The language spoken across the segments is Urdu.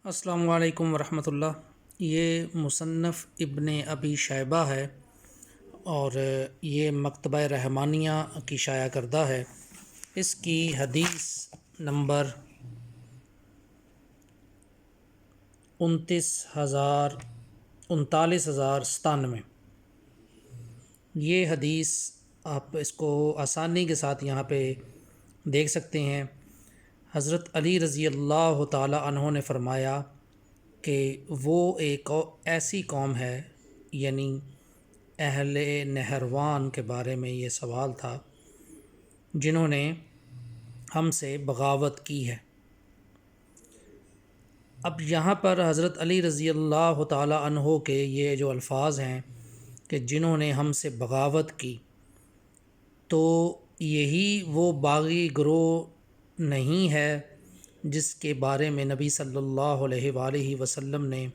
السلام علیکم ورحمۃ اللہ۔ یہ مصنف ابن ابی شیبہ ہے اور یہ مکتبہ رحمانیہ کی شائع کردہ ہے۔ اس کی حدیث نمبر 39,097۔ یہ حدیث آپ اس کو آسانی کے ساتھ یہاں پہ دیکھ سکتے ہیں۔ حضرت علی رضی اللہ تعالی عنہ نے فرمایا کہ وہ ایک ایسی قوم ہے، یعنی اہل نہروان کے بارے میں یہ سوال تھا، جنہوں نے ہم سے بغاوت کی ہے۔ اب یہاں پر حضرت علی رضی اللہ تعالی عنہ کے یہ جو الفاظ ہیں کہ جنہوں نے ہم سے بغاوت کی، تو یہی وہ باغی گروہ نہیں ہے جس کے بارے میں نبی صلی اللہ علیہ وآلہ وسلم نے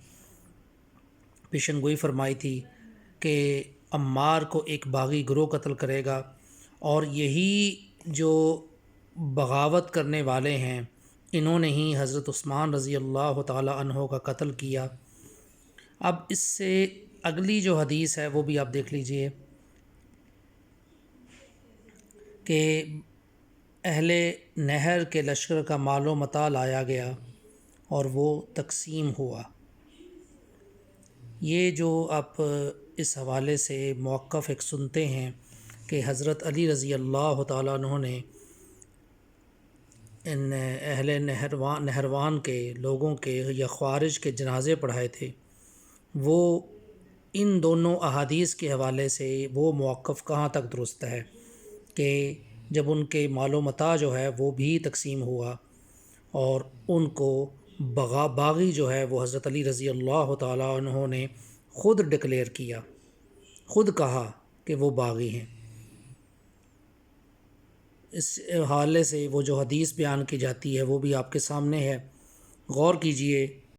پیشن گوئی فرمائی تھی کہ عمار کو ایک باغی گروہ قتل کرے گا، اور یہی جو بغاوت کرنے والے ہیں انہوں نے ہی حضرت عثمان رضی اللہ تعالی عنہ کا قتل کیا۔ اب اس سے اگلی جو حدیث ہے وہ بھی آپ دیکھ لیجئے کہ اہل نہر کے لشکر کا مال و متاع لایا گیا اور وہ تقسیم ہوا۔ یہ جو آپ اس حوالے سے موقف ایک سنتے ہیں کہ حضرت علی رضی اللہ تعالیٰ عنہ نے ان اہل نہروان کے لوگوں کے یا خوارج کے جنازے پڑھائے تھے، وہ ان دونوں احادیث کے حوالے سے وہ موقف کہاں تک درست ہے کہ جب ان کے مال و متاع جو ہے وہ بھی تقسیم ہوا اور ان کو باغی جو ہے وہ حضرت علی رضی اللہ تعالیٰ عنہ نے خود ڈکلیئر کیا، خود کہا کہ وہ باغی ہیں۔ اس حوالے سے وہ جو حدیث بیان کی جاتی ہے وہ بھی آپ کے سامنے ہے، غور کیجئے